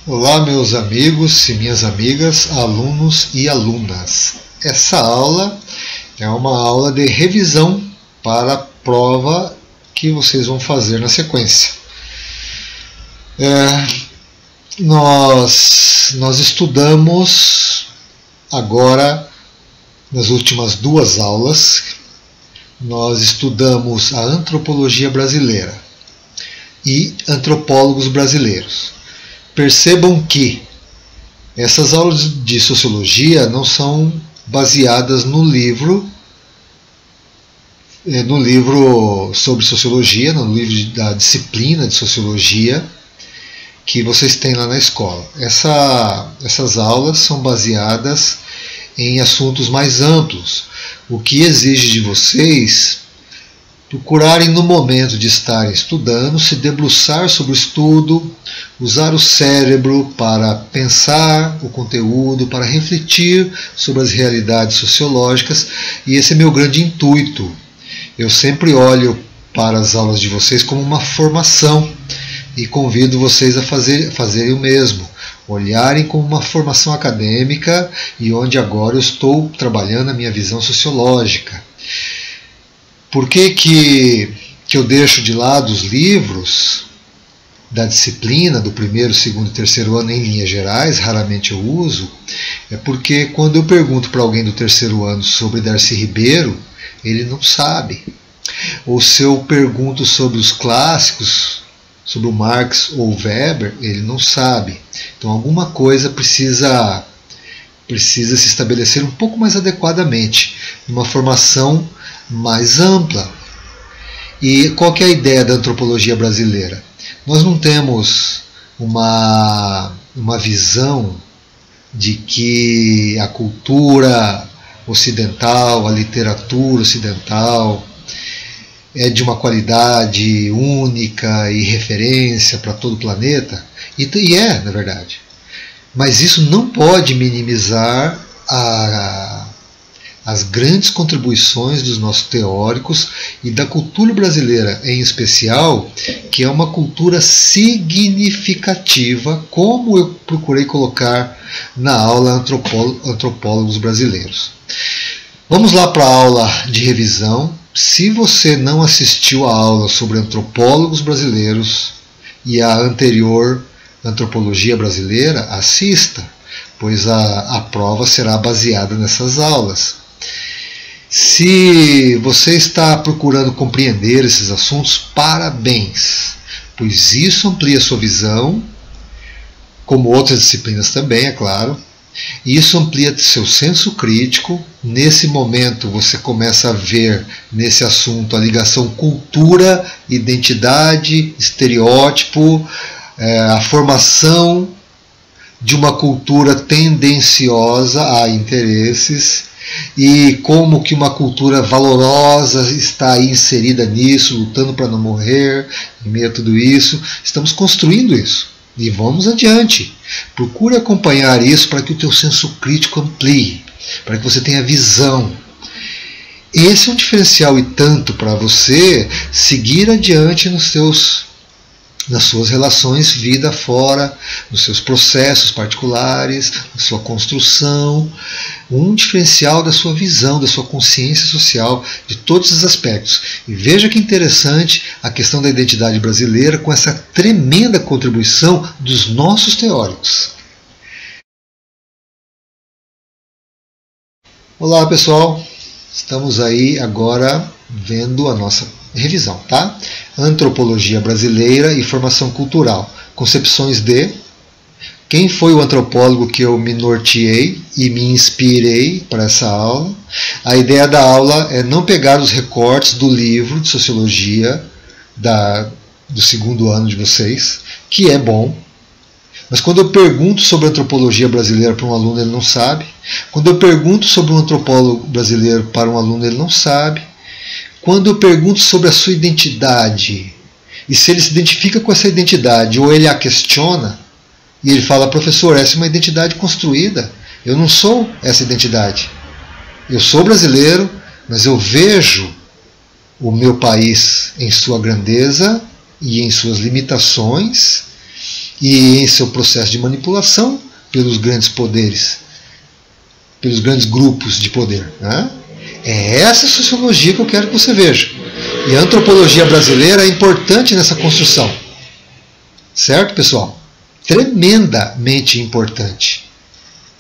Olá, meus amigos e minhas amigas, alunos e alunas. Essa aula é uma aula de revisão para a prova que vocês vão fazer na sequência. Nós estudamos agora, nas últimas duas aulas, nós estudamos a antropologia brasileira e antropólogos brasileiros. Percebam que essas aulas de sociologia não são baseadas no livro sobre sociologia, no livro da disciplina de sociologia que vocês têm lá na escola. Essas aulas são baseadas em assuntos mais amplos, o que exige de vocês procurarem, no momento de estarem estudando, se debruçar sobre o estudo, usar o cérebro para pensar o conteúdo, para refletir sobre as realidades sociológicas, e esse é meu grande intuito. Eu sempre olho para as aulas de vocês como uma formação e convido vocês a fazerem o mesmo, olharem como uma formação acadêmica e onde agora eu estou trabalhando a minha visão sociológica. Por que eu deixo de lado os livros da disciplina do primeiro, segundo e terceiro ano em linhas gerais? Raramente eu uso. É porque quando eu pergunto para alguém do terceiro ano sobre Darcy Ribeiro, ele não sabe. Ou se eu pergunto sobre os clássicos, sobre o Marx ou o Weber, ele não sabe. Então alguma coisa precisa se estabelecer um pouco mais adequadamente, numa formação mais ampla. E qual que é a ideia da antropologia brasileira? Nós não temos uma visão de que a cultura ocidental, a literatura ocidental é de uma qualidade única e referência para todo o planeta, e é, na verdade. Mas isso não pode minimizar as grandes contribuições dos nossos teóricos e da cultura brasileira em especial, que é uma cultura significativa, como eu procurei colocar na aula Antropólogos Brasileiros. Vamos lá para a aula de revisão. Se você não assistiu a aula sobre antropólogos brasileiros e a anterior Antropologia Brasileira, assista, pois a prova será baseada nessas aulas. Se você está procurando compreender esses assuntos, parabéns, pois isso amplia sua visão, como outras disciplinas também, é claro. Isso amplia seu senso crítico. Nesse momento você começa a ver nesse assunto a ligação cultura, identidade, estereótipo, a formação de uma cultura tendenciosa a interesses, e como que uma cultura valorosa está aí inserida nisso, lutando para não morrer, em meio a tudo isso. Estamos construindo isso e vamos adiante. Procure acompanhar isso para que o teu senso crítico amplie, para que você tenha visão. Esse é um diferencial e tanto para você seguir adiante nas suas relações vida fora, nos seus processos particulares, na sua construção, um diferencial da sua visão, da sua consciência social, de todos os aspectos. E veja que interessante a questão da identidade brasileira com essa tremenda contribuição dos nossos teóricos. Olá, pessoal, estamos aí agora vendo a nossa revisão, tá? Antropologia brasileira e formação cultural. Concepções de quem foi o antropólogo que eu me norteei e me inspirei para essa aula. A ideia da aula é não pegar os recortes do livro de sociologia do segundo ano de vocês, que é bom. Mas quando eu pergunto sobre a antropologia brasileira para um aluno, ele não sabe. Quando eu pergunto sobre um antropólogo brasileiro para um aluno, ele não sabe. Quando eu pergunto sobre a sua identidade, e se ele se identifica com essa identidade, ou ele a questiona, e ele fala, professor, essa é uma identidade construída, eu não sou essa identidade. Eu sou brasileiro, mas eu vejo o meu país em sua grandeza e em suas limitações, e em seu processo de manipulação pelos grandes poderes, pelos grandes grupos de poder. Né? É essa sociologia que eu quero que você veja. E a antropologia brasileira é importante nessa construção. Certo, pessoal? Tremendamente importante.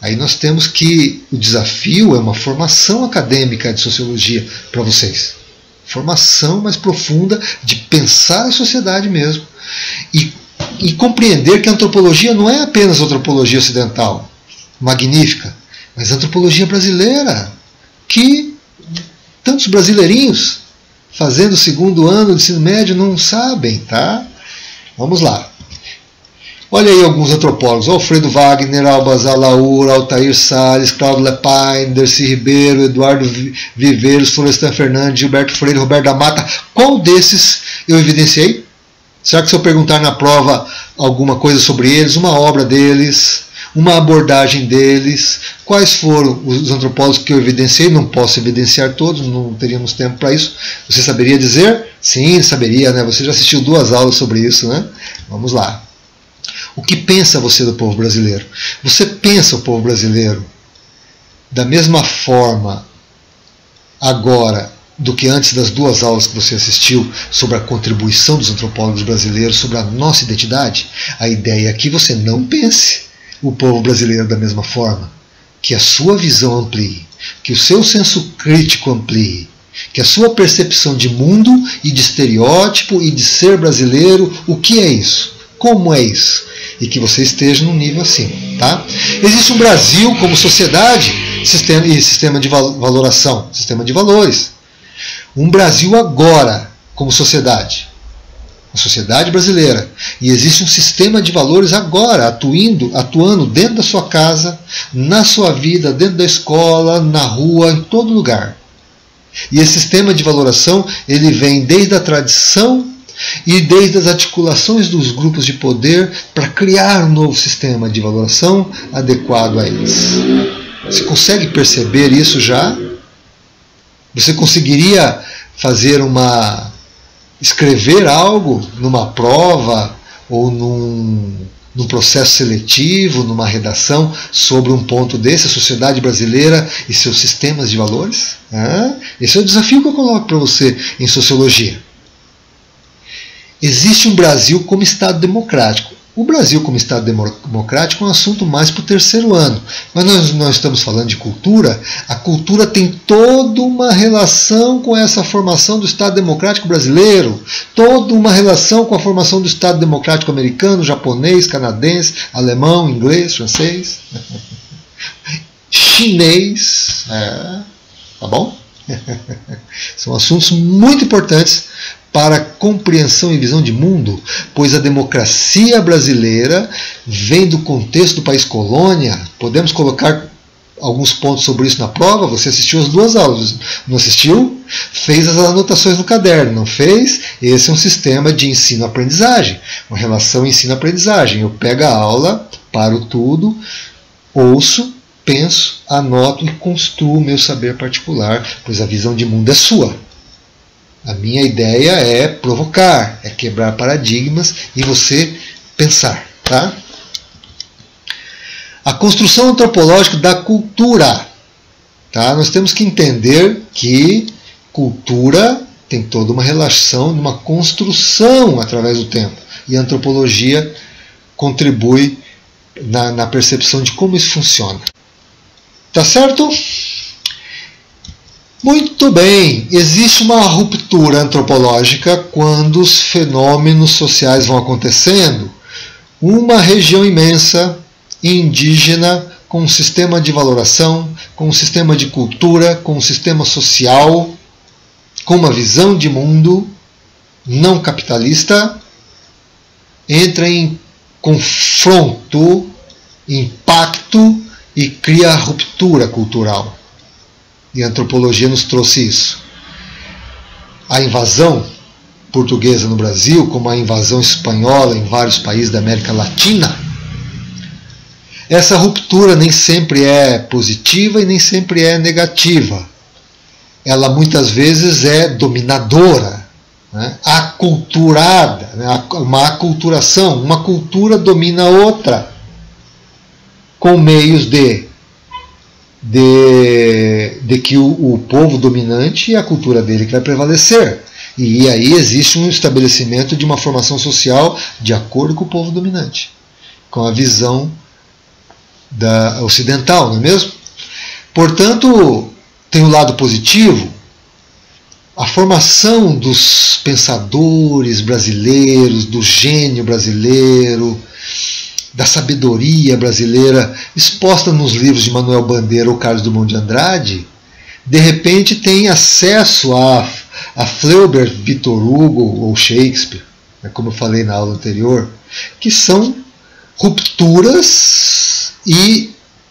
Aí nós temos que o desafio é uma formação acadêmica de sociologia para vocês. Formação mais profunda de pensar a sociedade mesmo. E compreender que a antropologia não é apenas a antropologia ocidental, magnífica, mas a antropologia brasileira, que tantos brasileirinhos fazendo o segundo ano do ensino médio não sabem, tá? Vamos lá. Olha aí alguns antropólogos: Alfredo Wagner, Alba Zalaur, Altair Salles, Cláudio Lepine, Dercy Ribeiro, Eduardo Viveiros, Florestan Fernandes, Gilberto Freire, Roberto da Mata. Qual desses eu evidenciei? Será que se eu perguntar na prova alguma coisa sobre eles, uma obra deles, uma abordagem deles, quais foram os antropólogos que eu evidenciei? Não posso evidenciar todos, não teríamos tempo para isso. Você saberia dizer? Sim, saberia, né? Você já assistiu 2 aulas sobre isso, né? Vamos lá. O que pensa você do povo brasileiro? Você pensa o povo brasileiro da mesma forma agora do que antes das 2 aulas que você assistiu sobre a contribuição dos antropólogos brasileiros sobre a nossa identidade? A ideia é que você não pense o povo brasileiro da mesma forma, que a sua visão amplie, que o seu senso crítico amplie, que a sua percepção de mundo e de estereótipo e de ser brasileiro, o que é isso? Como é isso? E que você esteja num nível assim. Tá? Existe um Brasil como sociedade e sistema de valoração, sistema de valores. Um Brasil agora como sociedade. A sociedade brasileira. E existe um sistema de valores agora, atuando dentro da sua casa, na sua vida, dentro da escola, na rua, em todo lugar. E esse sistema de valoração, ele vem desde a tradição e desde as articulações dos grupos de poder para criar um novo sistema de valoração adequado a eles. Você consegue perceber isso já? Você conseguiria escrever algo numa prova ou num processo seletivo, numa redação sobre um ponto desse, a sociedade brasileira e seus sistemas de valores? Esse é o desafio que eu coloco para você em sociologia. Existe um Brasil como Estado democrático. O Brasil como Estado democrático é um assunto mais para o 3º ano. Mas nós estamos falando de cultura. A cultura tem toda uma relação com essa formação do Estado democrático brasileiro. Toda uma relação com a formação do Estado democrático americano, japonês, canadense, alemão, inglês, francês, chinês. Tá bom? São assuntos muito importantes para a compreensão e visão de mundo, pois a democracia brasileira vem do contexto do país colônia. Podemos colocar alguns pontos sobre isso na prova. Você assistiu as 2 aulas, não assistiu? Fez as anotações no caderno, não fez? Esse é um sistema de ensino-aprendizagem, uma relação ensino-aprendizagem. Eu pego a aula, paro tudo, ouço, penso, anoto e construo o meu saber particular, pois a visão de mundo é sua. A minha ideia é provocar, é quebrar paradigmas e você pensar. Tá? A construção antropológica da cultura. Tá? Nós temos que entender que cultura tem toda uma relação, uma construção através do tempo. E a antropologia contribui na percepção de como isso funciona. Tá certo? Muito bem, existe uma ruptura antropológica quando os fenômenos sociais vão acontecendo. Uma região imensa, indígena, com um sistema de valoração, com um sistema de cultura, com um sistema social, com uma visão de mundo não capitalista, entra em confronto, impacto e cria ruptura cultural. E a antropologia nos trouxe isso. A invasão portuguesa no Brasil, como a invasão espanhola em vários países da América Latina, essa ruptura nem sempre é positiva e nem sempre é negativa. Ela muitas vezes é dominadora. né, aculturada, né, uma aculturação, uma cultura domina a outra, com meios de que o povo dominante e a cultura dele que vai prevalecer. E aí existe um estabelecimento de uma formação social de acordo com o povo dominante, com a visão ocidental, não é mesmo? Portanto, tem o lado positivo, a formação dos pensadores brasileiros, do gênio brasileiro, da sabedoria brasileira, exposta nos livros de Manuel Bandeira ou Carlos Drummond de Andrade, de repente tem acesso a Flaubert, Victor Hugo ou Shakespeare, como eu falei na aula anterior, que são rupturas e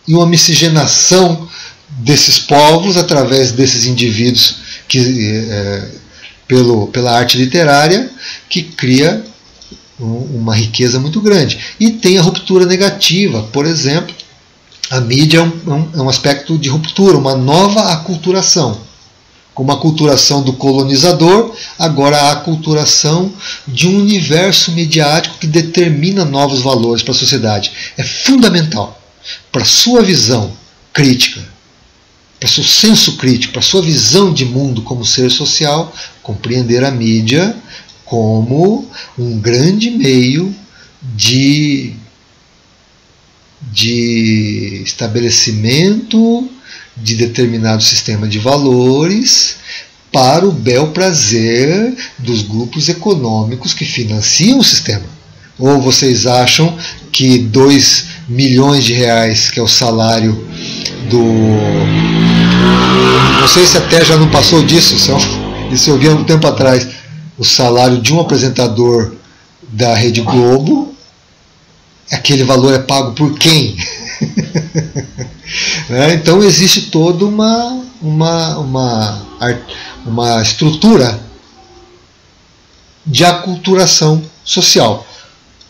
uma miscigenação desses povos através desses indivíduos pela arte literária, que cria uma riqueza muito grande. E tem a ruptura negativa, por exemplo, a mídia é um aspecto de ruptura, uma nova aculturação. Como a aculturação do colonizador, agora a aculturação de um universo midiático que determina novos valores para a sociedade. É fundamental para a sua visão crítica, para o seu senso crítico, para a sua visão de mundo como ser social, compreender a mídia como um grande meio de estabelecimento de determinado sistema de valores para o bel prazer dos grupos econômicos que financiam o sistema. Ou vocês acham que 2 milhões de reais, que é o salário do... Não sei se até já não passou disso, isso eu vi há um tempo atrás. O salário de um apresentador da Rede Globo, aquele valor é pago por quem? Então existe toda uma estrutura de aculturação social,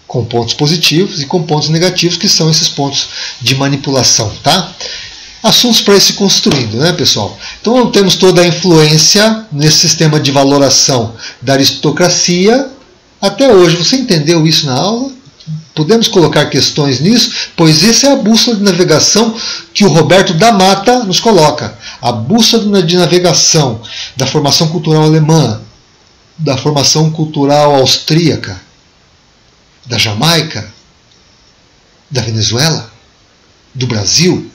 com pontos positivos e com pontos negativos, que são esses pontos de manipulação, tá? Assuntos para ir se construindo, né, pessoal? Então temos toda a influência nesse sistema de valoração da aristocracia. Até hoje, você entendeu isso na aula? Podemos colocar questões nisso, pois essa é a bússola de navegação que o Roberto da Mata nos coloca. A bússola de navegação da formação cultural alemã, da formação cultural austríaca, da Jamaica, da Venezuela, do Brasil.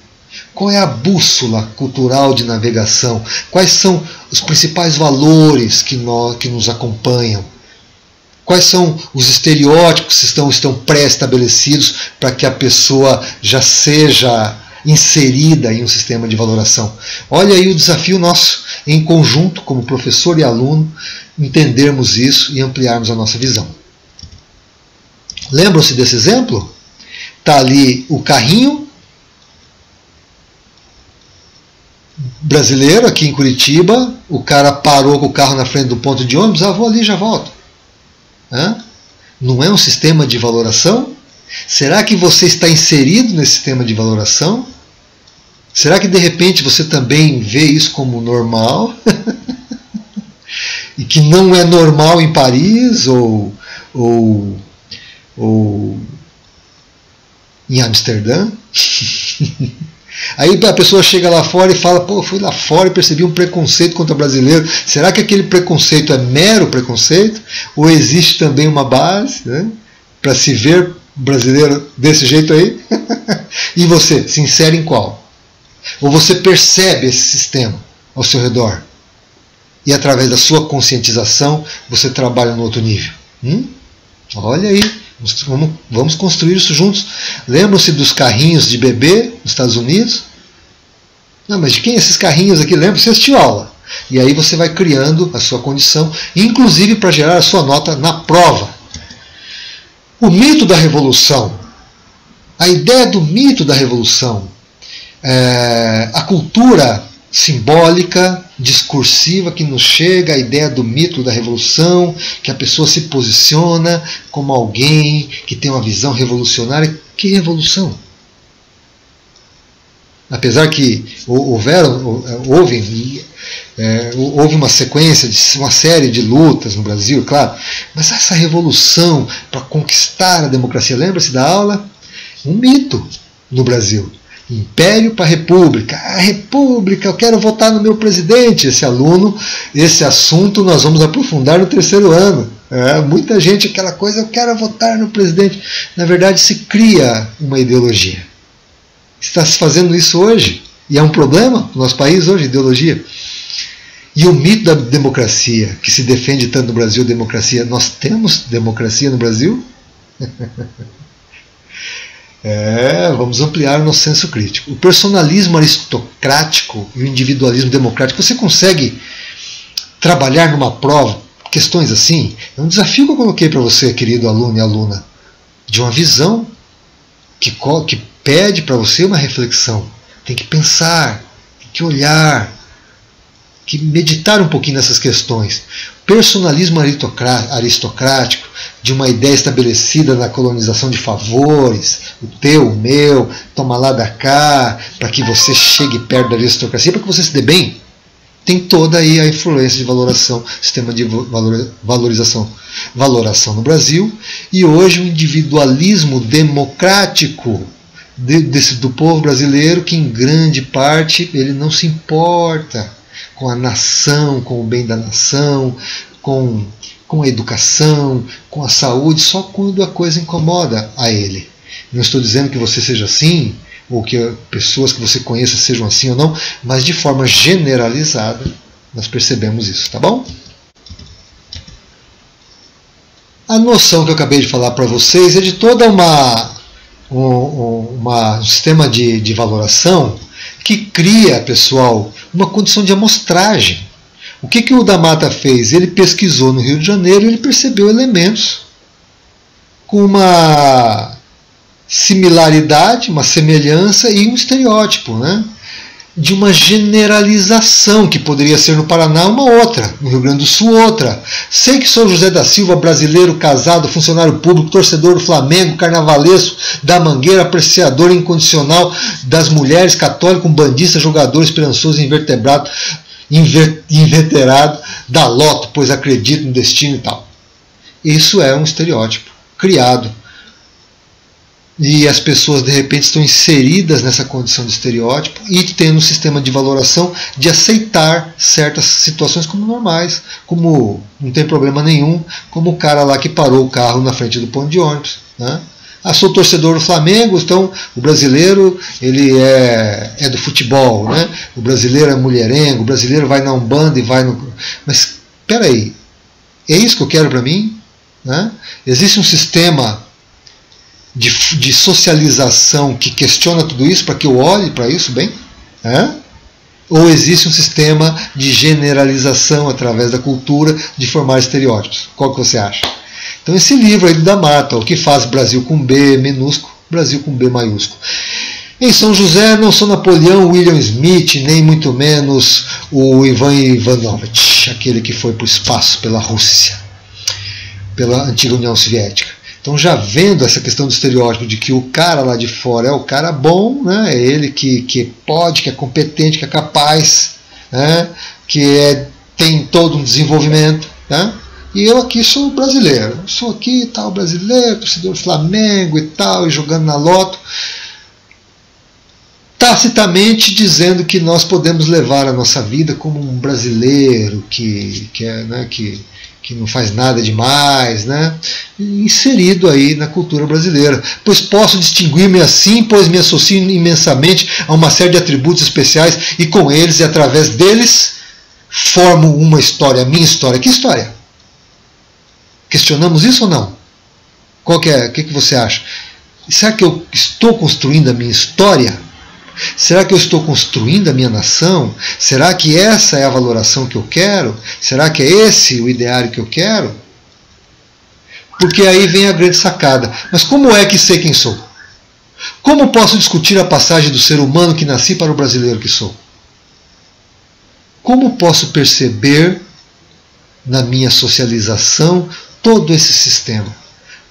Qual é a bússola cultural de navegação? Quais são os principais valores que nos acompanham? Quais são os estereótipos que estão pré-estabelecidos para que a pessoa já seja inserida em um sistema de valoração? Olha aí o desafio nosso, em conjunto, como professor e aluno, entendermos isso e ampliarmos a nossa visão. Lembram-se desse exemplo? Está ali o carrinho brasileiro, aqui em Curitiba, o cara parou com o carro na frente do ponto de ônibus, vou ali e já volto. Não é um sistema de valoração? Será que você está inserido nesse sistema de valoração? Será que de repente você também vê isso como normal? E que não é normal em Paris ou em Amsterdã? Aí a pessoa chega lá fora e fala, pô, fui lá fora e percebi um preconceito contra brasileiro. Será que aquele preconceito é mero preconceito? Ou existe também uma base, né, para se ver brasileiro desse jeito aí? E você, se insere em qual? Ou você percebe esse sistema ao seu redor? E através da sua conscientização, você trabalha no outro nível? Olha aí. Vamos construir isso juntos. Lembram-se dos carrinhos de bebê nos Estados Unidos? Não, mas de quem esses carrinhos aqui? Lembra? Você assistiu aula. E aí você vai criando a sua condição, inclusive para gerar a sua nota na prova. O mito da revolução. A ideia do mito da revolução. A cultura simbólica, discursiva que nos chega, a ideia do mito da revolução, que a pessoa se posiciona como alguém que tem uma visão revolucionária. Que revolução? Apesar que houve Houve uma sequência, uma série de lutas no Brasil, claro, mas essa revolução para conquistar a democracia, lembra-se da aula? Um mito no Brasil. Império para República. A República, eu quero votar no meu presidente. Esse assunto nós vamos aprofundar no terceiro ano. Muita gente, aquela coisa, eu quero votar no presidente. Na verdade, se cria uma ideologia. Está se fazendo isso hoje. E é um problema no nosso país hoje, ideologia. E o mito da democracia, que se defende tanto no Brasil, democracia. Nós temos democracia no Brasil? Vamos ampliar o nosso senso crítico. O personalismo aristocrático e o individualismo democrático, você consegue trabalhar numa prova questões assim? É um desafio que eu coloquei para você, querido aluno e aluna, de uma visão que pede para você uma reflexão. Tem que pensar, tem que olhar, que meditar um pouquinho nessas questões. Personalismo aristocrático, de uma ideia estabelecida na colonização de favores, o teu, o meu, toma lá da cá, para que você chegue perto da aristocracia, para que você se dê bem, tem toda aí a influência de valoração, sistema de valoração no Brasil, e hoje o individualismo democrático do povo brasileiro, que em grande parte ele não se importa com a nação, com o bem da nação, com a educação, com a saúde, só quando a coisa incomoda a ele. Não estou dizendo que você seja assim, ou que pessoas que você conheça sejam assim ou não, mas de forma generalizada nós percebemos isso, tá bom? A noção que eu acabei de falar para vocês é de toda um sistema de valoração que cria, pessoal, uma condição de amostragem. O que o da Mata fez? Ele pesquisou no Rio de Janeiro e ele percebeu elementos com uma similaridade, uma semelhança e um estereótipo, né? De uma generalização que poderia ser no Paraná uma outra, no Rio Grande do Sul outra. Sei que sou José da Silva, brasileiro, casado, funcionário público, torcedor do Flamengo, carnavalesco da Mangueira, apreciador incondicional das mulheres, católico, bandista, jogador esperançoso, invertebrado, inveterado da Loto, pois acredito no destino e tal. Isso é um estereótipo criado. E as pessoas de repente estão inseridas nessa condição de estereótipo e tendo um sistema de valoração de aceitar certas situações como normais, como não tem problema nenhum, como o cara lá que parou o carro na frente do ponto de ônibus, né? Sou torcedor do Flamengo, então o brasileiro ele é do futebol, né? O brasileiro é mulherengo, o brasileiro vai na Umbanda e vai no... Mas espera aí, é isso que eu quero para mim? Né? Existe um sistema de socialização que questiona tudo isso para que eu olhe para isso bem? Ou existe um sistema de generalização através da cultura de formar estereótipos? Qual que você acha? Então esse livro aí do da Mata, O que faz Brasil com B minúsculo, Brasil com B maiúsculo. Em São José não sou Napoleão, William Smith, nem muito menos o Ivan Ivanovich, aquele que foi para o espaço pela Rússia, pela antiga União Soviética. Então já vendo essa questão do estereótipo de que o cara lá de fora é o cara bom, né? É ele que pode, que é competente, que é capaz, né? Tem todo um desenvolvimento, né? E eu aqui sou brasileiro, sou aqui tal brasileiro, torcedor do Flamengo e tal, e jogando na Loto, tacitamente dizendo que nós podemos levar a nossa vida como um brasileiro que não faz nada demais, né? Inserido aí na cultura brasileira. Pois posso distinguir-me assim, pois me associo imensamente a uma série de atributos especiais e com eles e através deles formo uma história, a minha história. Que história? Questionamos isso ou não? O que você acha? Será que eu estou construindo a minha história? Será que eu estou construindo a minha nação? Será que essa é a valoração que eu quero? Será que é esse o ideário que eu quero? Porque aí vem a grande sacada. Mas como é que sei quem sou? Como posso discutir a passagem do ser humano que nasci para o brasileiro que sou? Como posso perceber na minha socialização todo esse sistema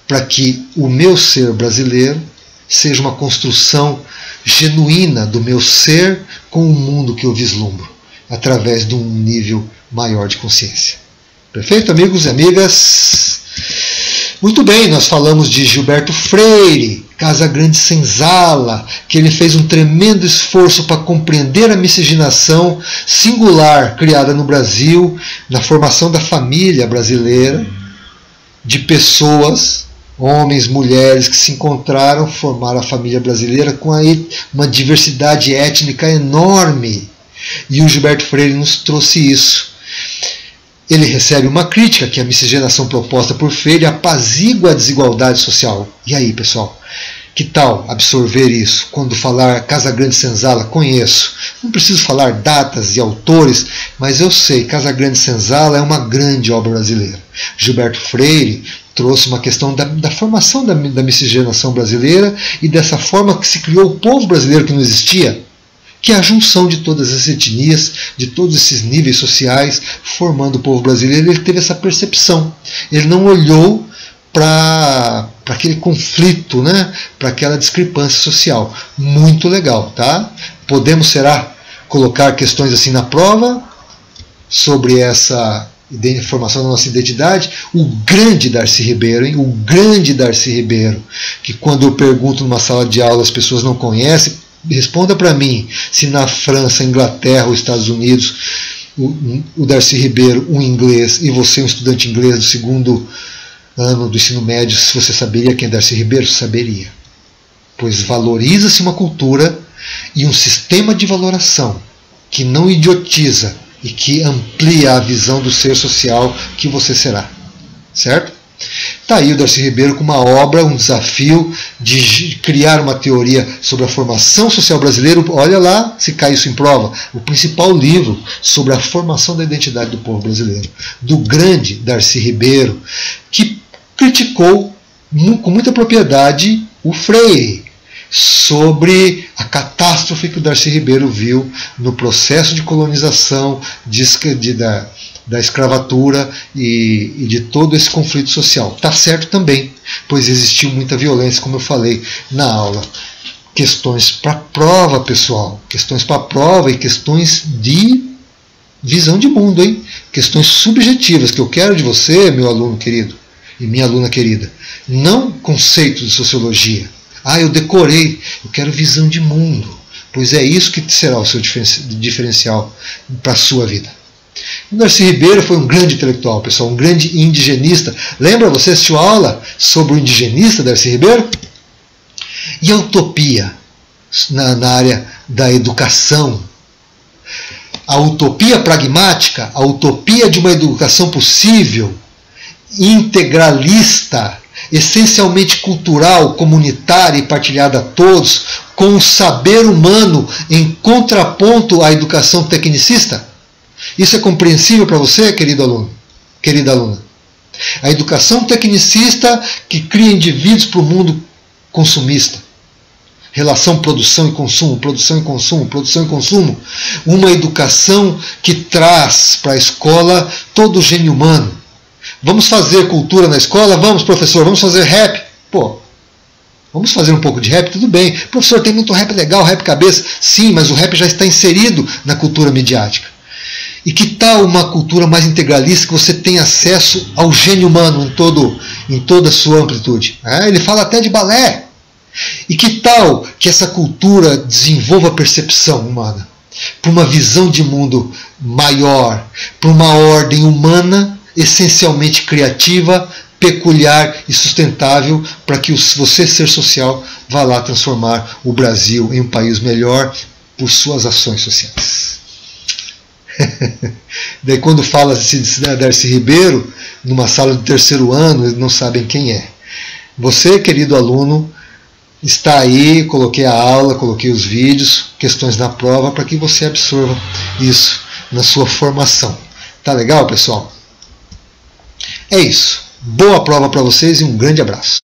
para que o meu ser brasileiro seja uma construção genuína do meu ser com o mundo que eu vislumbro? através de um nível maior de consciência. Perfeito, amigos e amigas? Muito bem, nós falamos de Gilberto Freire, Casagrande Senzala, que ele fez um tremendo esforço para compreender a miscigenação singular criada no Brasil, na formação da família brasileira, de pessoas, homens, mulheres, que se encontraram, formaram a família brasileira com uma diversidade étnica enorme. E o Gilberto Freire nos trouxe isso. Ele recebe uma crítica, que a miscigenação proposta por Freire apazigua a desigualdade social. E aí, pessoal? Que tal absorver isso? Quando falar Casagrande Senzala, conheço. Não preciso falar datas e autores, mas eu sei, Casagrande Senzala é uma grande obra brasileira. Gilberto Freire trouxe uma questão da formação da miscigenação brasileira e dessa forma que se criou o povo brasileiro que não existia, que é a junção de todas as etnias, de todos esses níveis sociais, formando o povo brasileiro. Ele teve essa percepção. Ele não olhou para aquele conflito, né? Para aquela discrepância social. Muito legal, tá? Podemos, será, colocar questões assim na prova sobre essa formação da nossa identidade? O grande Darcy Ribeiro, hein? O grande Darcy Ribeiro, que quando eu pergunto numa sala de aula as pessoas não conhecem. Responda para mim se na França, Inglaterra ou Estados Unidos o Darcy Ribeiro, um inglês, e você, um estudante inglês do segundo ano do ensino médio, se você saberia quem é Darcy Ribeiro? Saberia. Pois valoriza-se uma cultura e um sistema de valoração que não idiotiza e que amplia a visão do ser social que você será. Certo? Está aí o Darcy Ribeiro com uma obra, um desafio de criar uma teoria sobre a formação social brasileira. Olha lá, se cai isso em prova, o principal livro sobre a formação da identidade do povo brasileiro, do grande Darcy Ribeiro, que criticou com muita propriedade o Freire, sobre a catástrofe que o Darcy Ribeiro viu no processo de colonização da escravatura e de todo esse conflito social. Está certo também, pois existiu muita violência, como eu falei na aula. Questões para prova, pessoal. Questões para prova e questões de visão de mundo, hein? Questões subjetivas que eu quero de você, meu aluno querido e minha aluna querida. Não conceitos de sociologia. Ah, eu decorei. Eu quero visão de mundo, pois é isso que será o seu diferencial para a sua vida. O Darcy Ribeiro foi um grande intelectual, pessoal, um grande indigenista. Lembra, você assistiu a aula sobre o indigenista Darcy Ribeiro? E a utopia na área da educação? A utopia pragmática, a utopia de uma educação possível, integralista, essencialmente cultural, comunitária e partilhada a todos, com o saber humano em contraponto à educação tecnicista? Isso é compreensível para você, querido aluno, querida aluna? A educação tecnicista que cria indivíduos para o mundo consumista. Relação produção e consumo, produção e consumo, produção e consumo. Uma educação que traz para a escola todo o gênio humano. Vamos fazer cultura na escola? Vamos, professor, vamos fazer rap? Pô, vamos fazer um pouco de rap? Tudo bem. Professor, tem muito rap legal, rap cabeça. Sim, mas o rap já está inserido na cultura midiática. E que tal uma cultura mais integralista, que você tem acesso ao gênio humano em toda a sua amplitude? Ele fala até de balé. E que tal que essa cultura desenvolva a percepção humana para uma visão de mundo maior, para uma ordem humana essencialmente criativa, peculiar e sustentável, para que você, ser social, vá lá transformar o Brasil em um país melhor por suas ações sociais. Daí quando fala-se de Darcy Ribeiro, numa sala de terceiro ano, eles não sabem quem é. Você, querido aluno, está aí, coloquei a aula, coloquei os vídeos, questões na prova, para que você absorva isso na sua formação. Tá legal, pessoal? É isso. Boa prova para vocês e um grande abraço.